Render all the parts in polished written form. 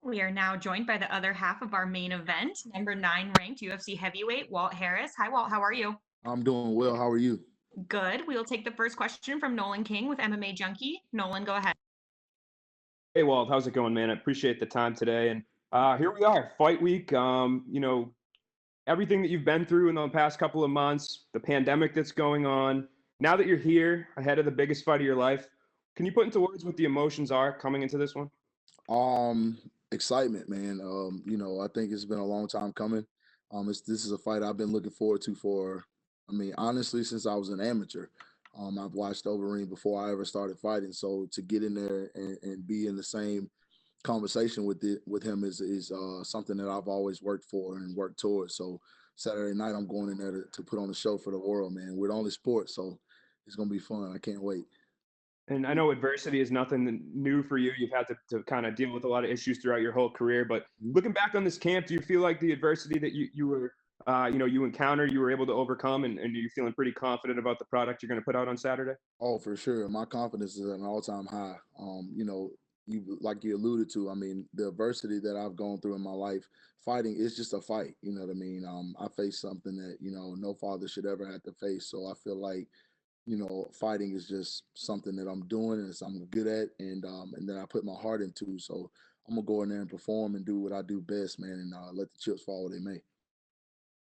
We are now joined by the other half of our main event, number 9 ranked UFC Heavyweight, Walt Harris. Hi, Walt. How are you? I'm doing well. How are you? Good. We will take the first question from Nolan King with MMA Junkie. Nolan, go ahead. Hey, Walt, how's it going, man? I appreciate the time today. And here we are, fight week. Everything that you've been through in the past couple of months, the pandemic that's going on. Now that you're here, ahead of the biggest fight of your life, can you put into words what the emotions are coming into this one? Excitement, man. I think it's been a long time coming. This is a fight I've been looking forward to honestly, since I was an amateur. I've watched Overeem before I ever started fighting. So to get in there and be in the same conversation with him is something that I've always worked for and worked towards. So Saturday night, I'm going in there to put on a show for the world, man. We're the only sport, so it's gonna be fun. I can't wait. And I know adversity is nothing new for you. You've had to kind of deal with a lot of issues throughout your whole career. But looking back on this camp, do you feel like the adversity that you encountered, you were able to overcome, and you're feeling pretty confident about the product you're going to put out on Saturday? Oh, for sure. My confidence is at an all-time high. Like you alluded to, the adversity that I've gone through in my life, fighting is just a fight. You know what I mean? I faced something that, no father should ever have to face. So I feel like, fighting is just something that I'm doing and I'm good at and that I put my heart into. So I'm gonna go in there and perform and do what I do best, man, and let the chips fall where they may.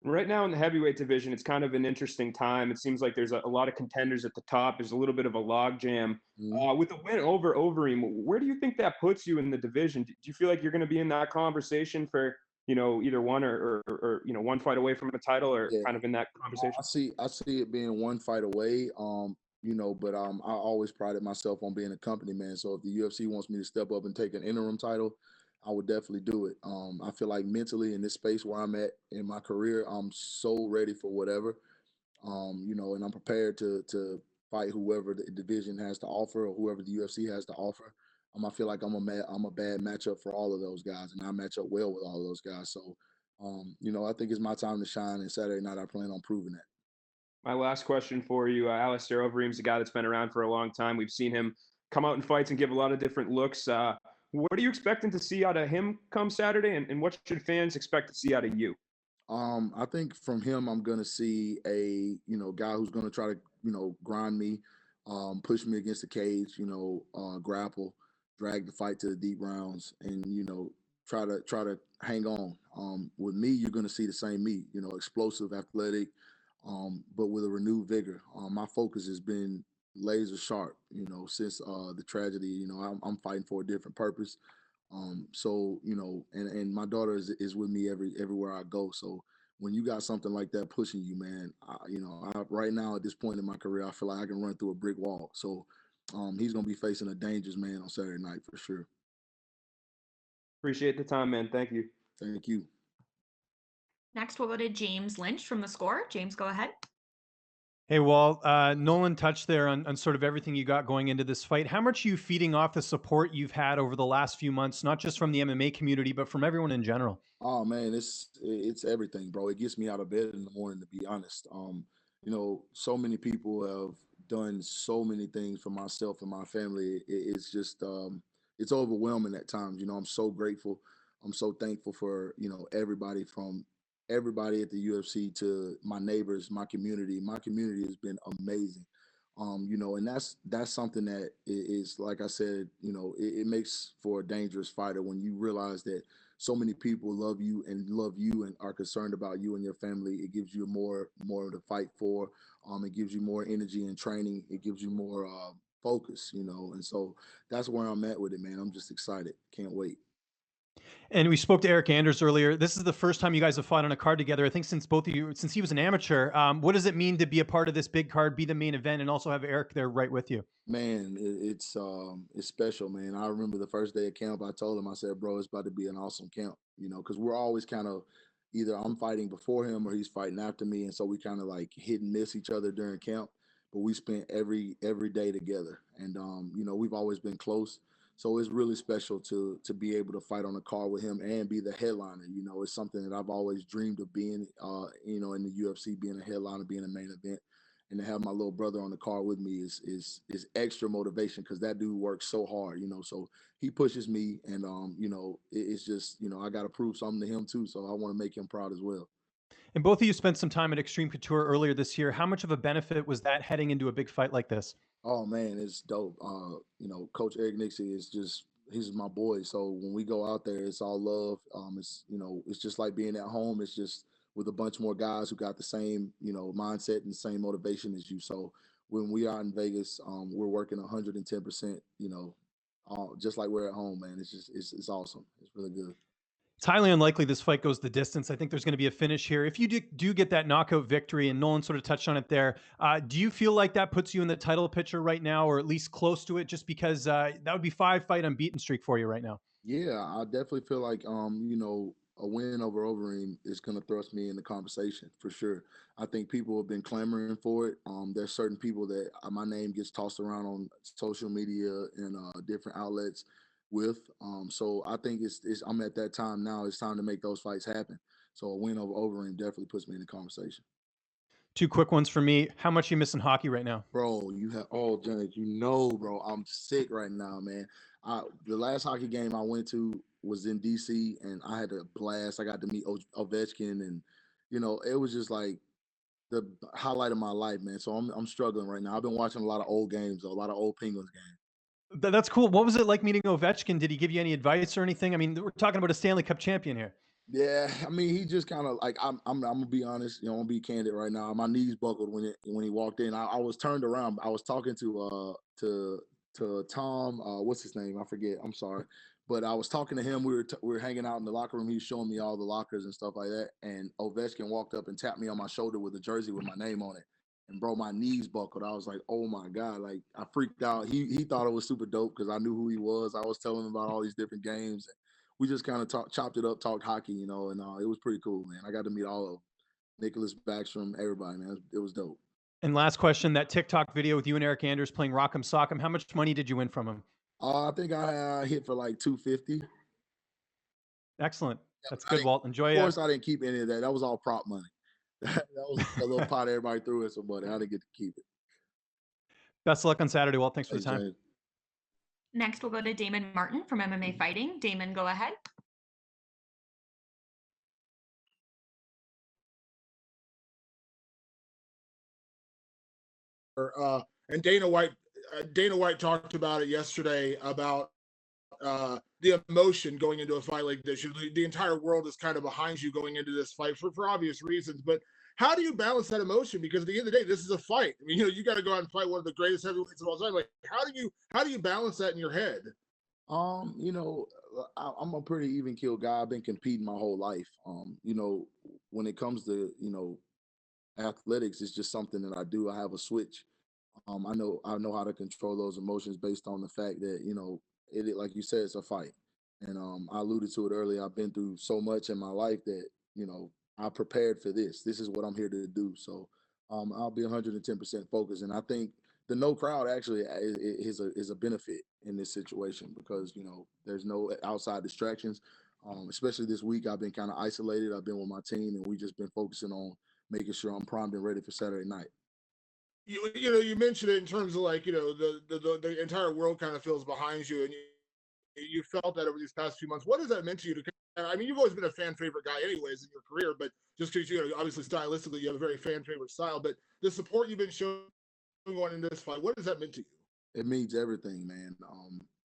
Right now in the heavyweight division, it's kind of an interesting time. It seems like there's a lot of contenders at the top. There's a little bit of a logjam. Mhm. With the win over Overeem, where do you think that puts you in the division? Do you feel like you're going to be in that conversation for, either one or one fight away from a title, or Yeah, kind of in that I conversation? see. I see it being one fight away. But I always prided myself on being a company man. So if the UFC wants me to step up and take an interim title, I would definitely do it. I feel like mentally in this space where I'm at in my career, I'm so ready for whatever. And I'm prepared to fight whoever the division has to offer or whoever the UFC has to offer. I feel like I'm a bad matchup for all of those guys, and I match up well with all of those guys. So, I think it's my time to shine. And Saturday night, I plan on proving that. My last question for you, Alistair Overeem's a guy that's been around for a long time. We've seen him come out in fights and give a lot of different looks. What are you expecting to see out of him come Saturday, and what should fans expect to see out of you? I think from him, I'm gonna see a guy who's gonna try to grind me, push me against the cage, grapple, drag the fight to the deep rounds, and try to hang on. With me, you're gonna see the same me, explosive, athletic, but with a renewed vigor. My focus has been laser sharp, since the tragedy. I'm fighting for a different purpose. And my daughter is with me everywhere I go. So when you got something like that pushing you, man, right now at this point in my career, I feel like I can run through a brick wall. So he's gonna be facing a dangerous man on Saturday night for sure. Appreciate the time, man. Thank you. Thank you. Next, we'll go to James Lynch from The Score. James, go ahead. Hey, Walt. Nolan touched there on sort of everything you got going into this fight. How much are you feeding off the support you've had over the last few months, not just from the MMA community, but from everyone in general? Oh man, it's everything, bro. It gets me out of bed in the morning, to be honest. So many people have done so many things for myself and my family. It's just it's overwhelming at times. I'm so grateful. I'm so thankful for everybody, from everybody at the UFC to my neighbors, my community. My community has been amazing. And that's something that is, like I said, it makes for a dangerous fighter when you realize that so many people love you and are concerned about you and your family. It gives you more to fight for. It gives you more energy and training. It gives you more focus, and so that's where I'm at with it, man. I'm just excited. Can't wait. And we spoke to Eric Anders earlier. This is the first time you guys have fought on a card together. I think since both of you, since he was an amateur. What does it mean to be a part of this big card, be the main event, and also have Eric there right with you? Man, it's special, man. I remember the first day of camp. I told him, I said, "Bro, it's about to be an awesome camp." Because we're always kind of either I'm fighting before him or he's fighting after me, and so we kind of like hit and miss each other during camp. But we spent every day together, and we've always been close. So it's really special to be able to fight on a card with him and be the headliner. It's something that I've always dreamed of being. In the UFC, being a headliner, being a main event. and to have my little brother on the card with me is extra motivation because that dude works so hard, you know. So he pushes me, and you know, it's just, you know, I got to prove something to him too. So I want to make him proud as well. And both of you spent some time at Extreme Couture earlier this year. How much of a benefit was that heading into a big fight like this? Oh man, it's dope. You know, Coach Eric Nixie is just he's my boy. So when we go out there, it's all love. It's, you know, it's just like being at home. It's just with a bunch more guys who got the same, you know, mindset and the same motivation as you. So when we are in Vegas, we're working 110%. You know, just like we're at home, man. It's just it's awesome. It's really good. It's highly unlikely this fight goes the distance. I think there's going to be a finish here. If you do get that knockout victory, and Nolan sort of touched on it there, do you feel like that puts you in the title picture right now, or at least close to it? Just because that would be 5-fight unbeaten streak for you right now. Yeah, I definitely feel like you know, a win over Overeem is gonna thrust me in the conversation for sure. I think people have been clamoring for it. There's certain people that my name gets tossed around on social media and different outlets with. So I think it's I'm at that time now. It's time to make those fights happen. So a win over Overeem definitely puts me in the conversation. Two quick ones for me. How much you missing hockey right now? Bro, you have Janet, you know, bro, I'm sick right now, man. The last hockey game I went to was in DC, and I had a blast. I got to meet Ovechkin, and you know, it was just like the highlight of my life, man. So I'm struggling right now. I've been watching a lot of old games, a lot of old Penguins games. That's cool. What was it like meeting Ovechkin? Did he give you any advice or anything? I mean, we're talking about a Stanley Cup champion here. Yeah, I mean, he just kind of like I'm gonna be honest, you know, I'm gonna be candid right now. My knees buckled when he walked in. I was turned around. I was talking to Tom, what's his name? I forget. I'm sorry, but I was talking to him. We were hanging out in the locker room. He was showing me all the lockers and stuff like that. And Ovechkin walked up and tapped me on my shoulder with a jersey with my name on it. And bro, my knees buckled. I was like, oh my god, like I freaked out. He thought it was super dope because I knew who he was. I was telling him about all these different games. We just kind of chopped it up, talked hockey, you know, and it was pretty cool, man. I got to meet all of them. Nicholas Backstrom, everybody, man. It was dope. And last question, that TikTok video with you and Eric Anders playing Rock'em Sock'em, how much money did you win from him? I think I hit for like 250. Excellent. That's I good, Walt. Enjoy. Of course, I didn't keep any of that. That was all prop money. That was a little pot everybody threw at somebody. I didn't get to keep it. Best of luck on Saturday, Walt. Thanks for the time. James. Next, we'll go to Damon Martin from MMA Fighting. Damon, go ahead. And Dana White talked about it yesterday about the emotion going into a fight like this. The entire world is kind of behind you going into this fight for obvious reasons. But how do you balance that emotion? Because at the end of the day, this is a fight. I mean, you know, you got to go out and fight one of the greatest heavyweights of all time. Like, how do you balance that in your head? You know, I'm a pretty even keel guy. I've been competing my whole life. You know, when it comes to, you know, athletics, it's just something that I do. I have a switch. I know how to control those emotions based on the fact that, you know, like you said, it's a fight. And I alluded to it earlier. I've been through so much in my life that, you know, I prepared for this. This is what I'm here to do. So I'll be 110% focused. And I think the no crowd actually is a benefit in this situation because, you know, there's no outside distractions. Especially this week, I've been kind of isolated. I've been with my team, and we just been focusing on making sure I'm primed and ready for Saturday night. You know, you mentioned it in terms of like, you know, the entire world kind of feels behind you, and you felt that over these past few months. What has that meant to you? I mean, you've always been a fan favorite guy, anyways, in your career, but just because, you know, obviously stylistically you have a very fan favorite style, but the support you've been showing going into this fight, what has that meant to you? It means everything, man.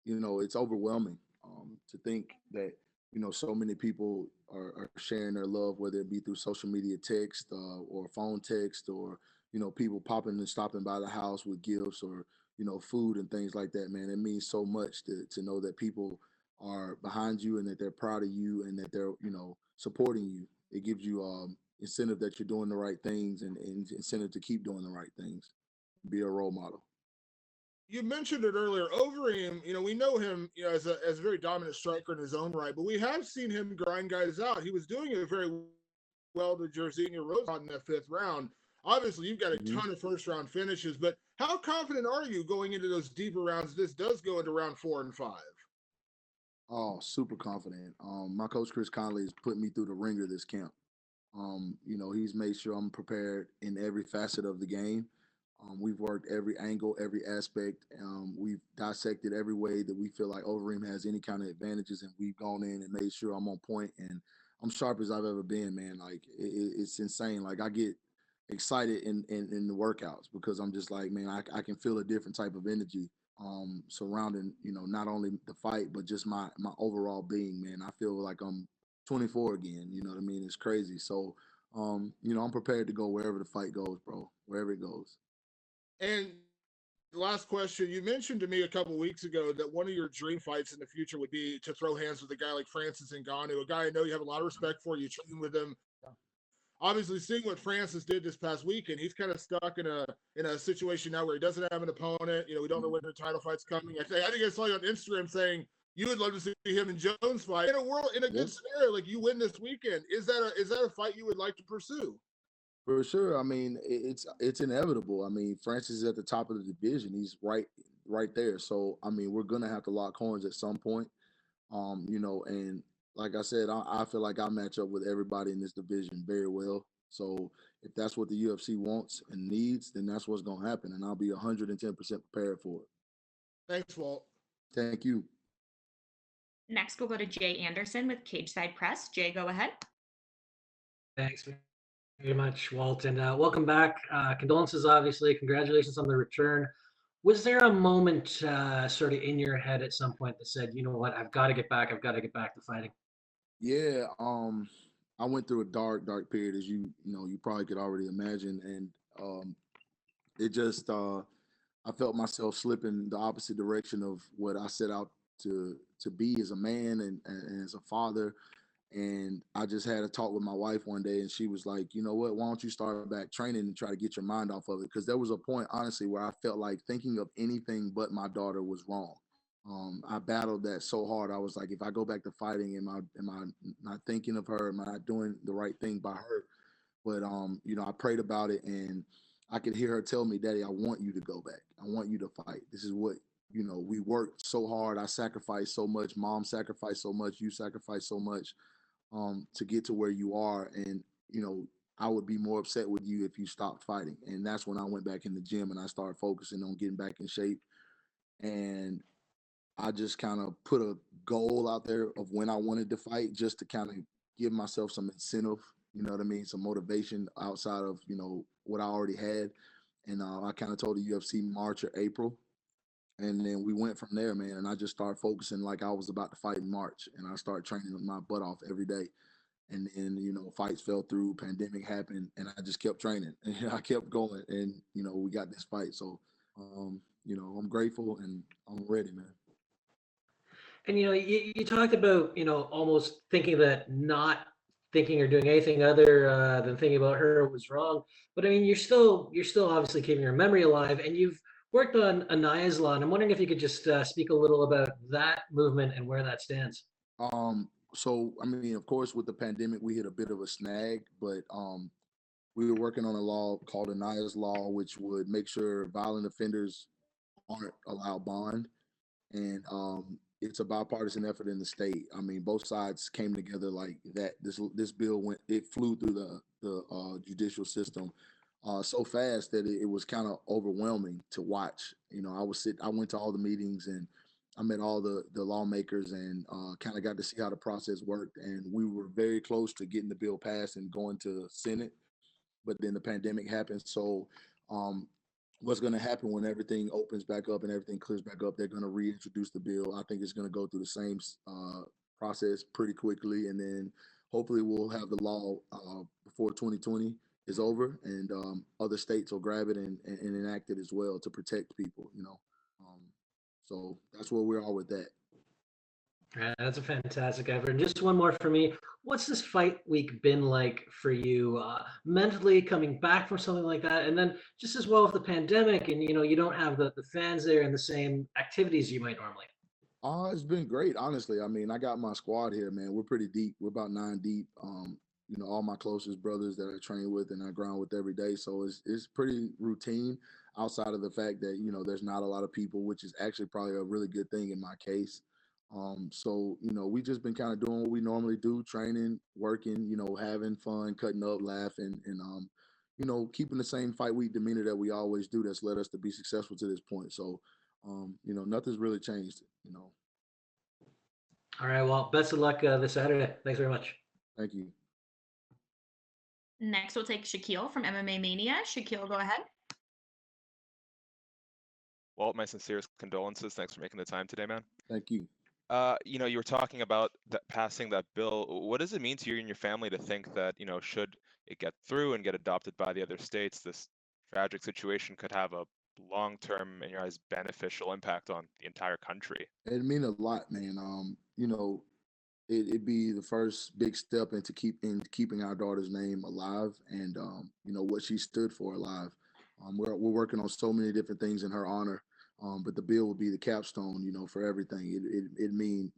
You know, it's overwhelming to think that, you know, so many people are sharing their love, whether it be through social media text or phone text or, you know, people popping and stopping by the house with gifts or, you know, food and things like that, man. It means so much to know that people are behind you and that they're proud of you and that they're, you know, supporting you. It gives you incentive that you're doing the right things and incentive to keep doing the right things. Be a role model. You mentioned it earlier. Overeem, you know, we know him, you know, as a very dominant striker in his own right, but we have seen him grind guys out. He was doing it very well to Jairzinho Rose in that fifth round. Obviously, you've got a ton of first round finishes, but how confident are you going into those deeper rounds? This does go into round 4 and 5. Oh, super confident. My coach Chris Conley has put me through the ringer this camp. You know, he's made sure I'm prepared in every facet of the game. We've worked every angle, every aspect. We've dissected every way that we feel like Overeem has any kind of advantages, and we've gone in and made sure I'm on point and I'm sharp as I've ever been, man. Like it's insane. Like I get excited in the workouts because I'm just like, man, I can feel a different type of energy surrounding, not only the fight, but just my overall being, man. I feel like I'm 24 again, you know what I mean? It's crazy. So, I'm prepared to go wherever the fight goes, bro, wherever it goes. And the last question, you mentioned to me a couple weeks ago that one of your dream fights in the future would be to throw hands with a guy like Francis Ngannou, a guy I know you have a lot of respect for. You train with him. Obviously, seeing what Francis did this past weekend, he's kind of stuck in a situation now where he doesn't have an opponent. We don't know when the title fight's coming. I think I saw you on Instagram saying you would love to see him and Jones fight in a good scenario. Like you win this weekend, is that a fight you would like to pursue? For sure. I mean, it's inevitable. I mean, Francis is at the top of the division. He's right there. So I mean, we're gonna have to lock horns at some point. And like I said, I feel like I match up with everybody in this division very well. So if that's what the UFC wants and needs, then that's what's gonna happen, and I'll be 110% prepared for it. Thanks, Walt. Thank you. Next, we'll go to Jay Anderson with Cage Side Press. Jay, go ahead. Thanks very much, Walt, and welcome back. Condolences, obviously. Congratulations on the return. Was there a moment sort of in your head at some point that said, you know what, I've got to get back. I've got to get back to fighting? Yeah, I went through a dark period, as you probably could already imagine, and it just I felt myself slipping the opposite direction of what I set out to be as a man and as a father. And I just had a talk with my wife one day, and she was like, you know what, why don't you start back training and try to get your mind off of it? Because there was a point, honestly, where I felt like thinking of anything but my daughter was wrong. I battled that so hard. I was like, if I go back to fighting, am I not thinking of her? Am I not doing the right thing by her? But I prayed about it, and I could hear her tell me, Daddy, I want you to go back. I want you to fight. This is what we worked so hard. I sacrificed so much. Mom sacrificed so much. You sacrificed so much to get to where you are. And I would be more upset with you if you stopped fighting. And that's when I went back in the gym and I started focusing on getting back in shape. And I just kind of put a goal out there of when I wanted to fight, just to kind of give myself some incentive, you know what I mean? Some motivation outside of, what I already had. And I kind of told the UFC March or April. And then we went from there, man. And I just started focusing like I was about to fight in March. And I started training my butt off every day. And then, fights fell through, pandemic happened, and I just kept training. And I kept going. And, we got this fight. So, I'm grateful and I'm ready, man. And you talked about almost thinking that not thinking or doing anything other than thinking about her was wrong. But I mean, you're still obviously keeping her memory alive, and you've worked on Anaya's Law. And I'm wondering if you could just speak a little about that movement and where that stands. So I mean, of course, with the pandemic, we hit a bit of a snag, but we were working on a law called Anaya's Law, which would make sure violent offenders aren't allowed bond. And it's a bipartisan effort in the state. I mean, both sides came together like that. This bill flew through the judicial system so fast that it was kind of overwhelming to watch. I went to all the meetings and I met all the lawmakers and kind of got to see how the process worked. And we were very close to getting the bill passed and going to Senate, but then the pandemic happened. So what's going to happen when everything opens back up and everything clears back up? They're going to reintroduce the bill. I think it's going to go through the same process pretty quickly, and then hopefully we'll have the law before 2020 is over, and other states will grab it and enact it as well to protect people. So that's where we are with that. That's a fantastic effort. And just one more for me. What's this fight week been like for you mentally coming back from something like that? And then just as well with the pandemic and, you don't have the fans there and the same activities you might normally. It's been great, honestly. I mean, I got my squad here, man. We're pretty deep. We're about 9 deep. All my closest brothers that I train with and I grind with every day. So it's pretty routine outside of the fact that, there's not a lot of people, which is actually probably a really good thing in my case. So, we just been kind of doing what we normally do, training, working, having fun, cutting up, laughing, and keeping the same fight week demeanor that we always do that's led us to be successful to this point. So, nothing's really changed, All right. Well, best of luck this Saturday. Thanks very much. Thank you. Next, we'll take Shaquille from MMA Mania. Shaquille, go ahead. Walt, my sincerest condolences. Thanks for making the time today, man. Thank you. You were talking about passing that bill. What does it mean to you and your family to think that, should it get through and get adopted by the other states, this tragic situation could have a long-term, in your eyes, beneficial impact on the entire country? It mean a lot, man. It'd be the first big step into keeping our daughter's name alive and what she stood for alive. We're working on so many different things in her honor, but the bill will be the capstone, for everything. It mean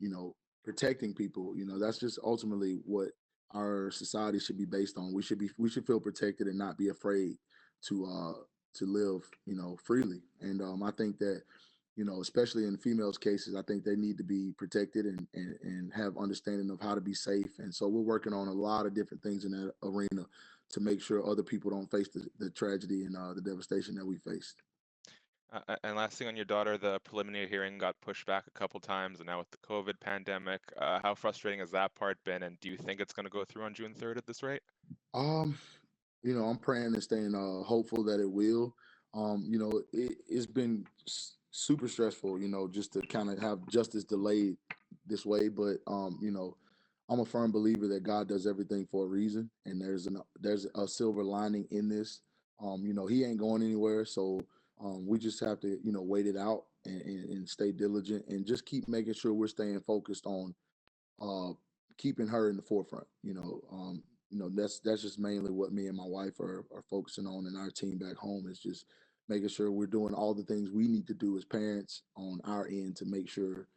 protecting people. That's just ultimately what our society should be based on. We should feel protected and not be afraid to live freely. And I think that especially in females' cases, I think they need to be protected and have understanding of how to be safe. And so we're working on a lot of different things in that arena to make sure other people don't face the tragedy and the devastation that we faced. And last thing on your daughter, the preliminary hearing got pushed back a couple times, and now with the COVID pandemic, how frustrating has that part been? And do you think it's going to go through on June 3rd at this rate? Um, I'm praying and staying hopeful that it will. It's been super stressful, just to kind of have justice delayed this way. But I'm a firm believer that God does everything for a reason, and there's a silver lining in this. He ain't going anywhere, so we just have to wait it out and stay diligent and just keep making sure we're staying focused on keeping her in the forefront. That's just mainly what me and my wife are focusing on, and our team back home is just making sure we're doing all the things we need to do as parents on our end to make sure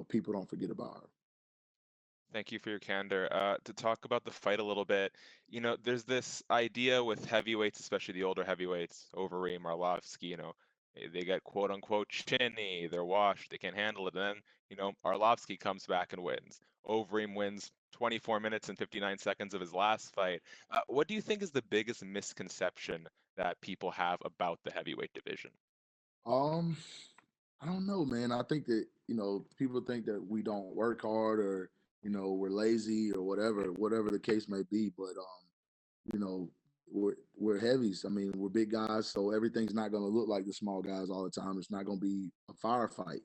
people don't forget about her. Thank you for your candor. To talk about the fight a little bit, there's this idea with heavyweights, especially the older heavyweights, Overeem, Arlovsky, they get quote unquote chinny, they're washed, they can't handle it. And then, Arlovsky comes back and wins. Overeem wins 24 minutes and 59 seconds of his last fight. What do you think is the biggest misconception that people have about the heavyweight division? Um, I don't know, man. I think that people think that we don't work hard or we're lazy or whatever the case may be. But we're heavies. I mean, we're big guys, so everything's not going to look like the small guys all the time. It's not going to be a firefight.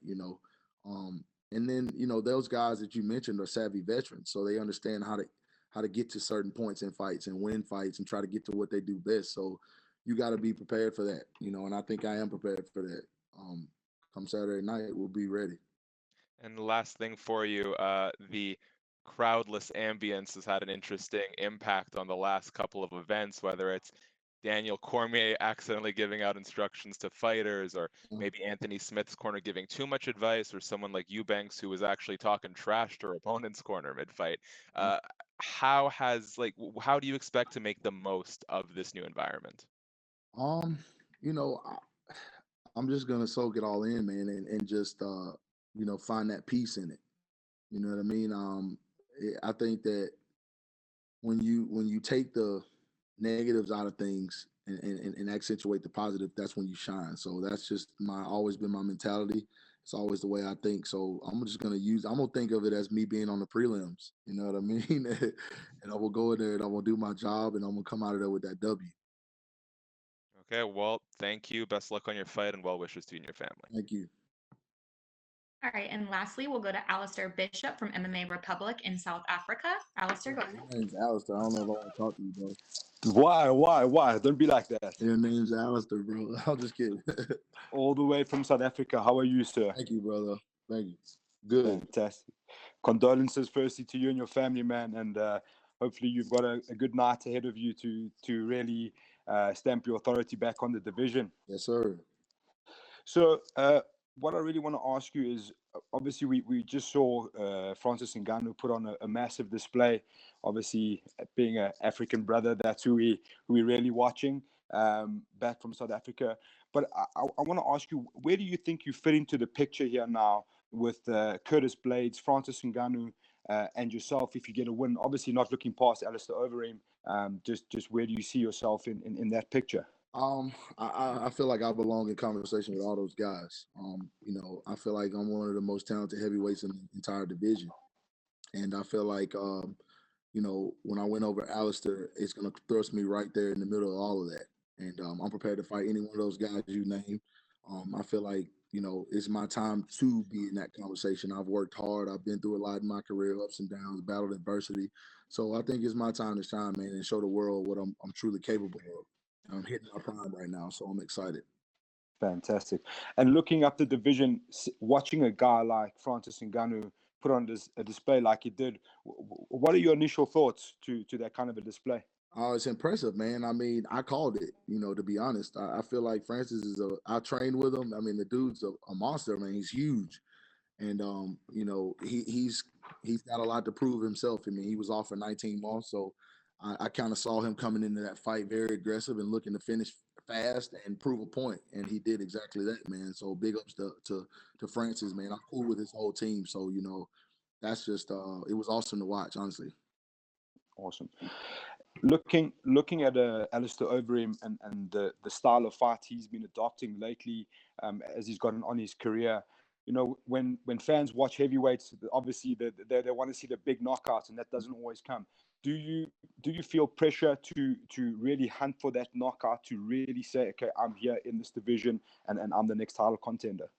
And then those guys that you mentioned are savvy veterans, so they understand how to get to certain points in fights and win fights and try to get to what they do best. So you got to be prepared for that, and I think I am prepared for that. Come Saturday night, we'll be ready. And the last thing for you, the crowdless ambience has had an interesting impact on the last couple of events, whether it's Daniel Cormier accidentally giving out instructions to fighters, or maybe Anthony Smith's corner giving too much advice, or someone like Eubanks who was actually talking trash to her opponent's corner mid-fight. How do you expect to make the most of this new environment? I'm just gonna soak it all in, man, and just find that peace in it. You know what I mean? I think that when you take the negatives out of things and accentuate the positive, that's when you shine. So that's just always been my mentality. It's always the way I think. So I'm gonna think of it as me being on the prelims. You know what I mean? And I will go in there and I will do my job and I'm gonna come out of there with that W. Okay, Walt, thank you. Best luck on your fight and well wishes to you and your family. Thank you. All right, and lastly, we'll go to Alistair Bishop from MMA Republic in South Africa. Alistair, go ahead. My name's Alistair. I don't know if I want to talk to you, bro. Why? Don't be like that. Your name's Alistair, bro. I'm just kidding. All the way from South Africa. How are you, sir? Thank you, brother. Thank you. Good. Fantastic. Condolences firstly to you and your family, man. And hopefully you've got a good night ahead of you to really stamp your authority back on the division. Yes, sir. So what I really want to ask you is, obviously we just saw Francis Ngannou put on a massive display. Obviously, being an African brother, that's who we're really watching back from South Africa. But I want to ask you, where do you think you fit into the picture here now with Curtis Blades, Francis Ngannou, and yourself if you get a win? Obviously not looking past Alistair Overeem, Just where do you see yourself in that picture? I feel like I belong in conversation with all those guys. I feel like I'm one of the most talented heavyweights in the entire division, and I feel like when I went over Alistair, it's gonna thrust me right there in the middle of all of that, and I'm prepared to fight any one of those guys you name. I feel like it's my time to be in that conversation. I've worked hard. I've been through a lot in my career, ups and downs, battled adversity. So I think it's my time to shine, man, and show the world what I'm truly capable of. I'm hitting my prime right now, so I'm excited. Fantastic. And looking up the division, watching a guy like Francis Ngannou put on a display like he did, what are your initial thoughts to that kind of a display? Oh, it's impressive, man. I mean, I called it, to be honest. I feel like Francis I trained with him. I mean, the dude's a monster, man. He's huge. And he's got a lot to prove himself. I mean, he was off for 19 months, so I kind of saw him coming into that fight very aggressive and looking to finish fast and prove a point, and he did exactly that, man. So big ups to Francis, man. I'm cool with his whole team, so that's just it was awesome to watch, honestly. Awesome. Looking at Alistair Overeem and the style of fight he's been adopting lately, as he's gotten on his career. When fans watch heavyweights, obviously they want to see the big knockouts, and that doesn't always come. Do you feel pressure to really hunt for that knockout, to really say, okay, I'm here in this division and I'm the next title contender?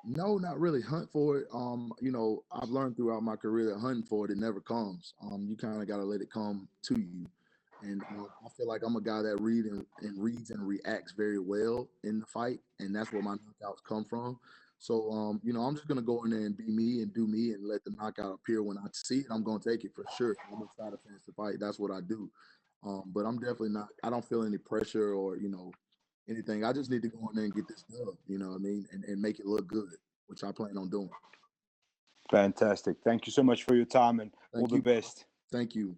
No, not really hunt for it. I've learned throughout my career that hunting for it never comes. You kind of got to let it come to you. And I feel like I'm a guy that reads and reacts very well in the fight, and that's where my knockouts come from. So, I'm just gonna go in there and be me and do me and let the knockout appear when I see it. I'm gonna take it for sure. I'm gonna try to finish the fight. That's what I do. But I'm definitely not. I don't feel any pressure or anything. I just need to go in there and get this dub. You know what I mean, and make it look good, which I plan on doing. Fantastic. Thank you so much for your time and all the best. Thank you.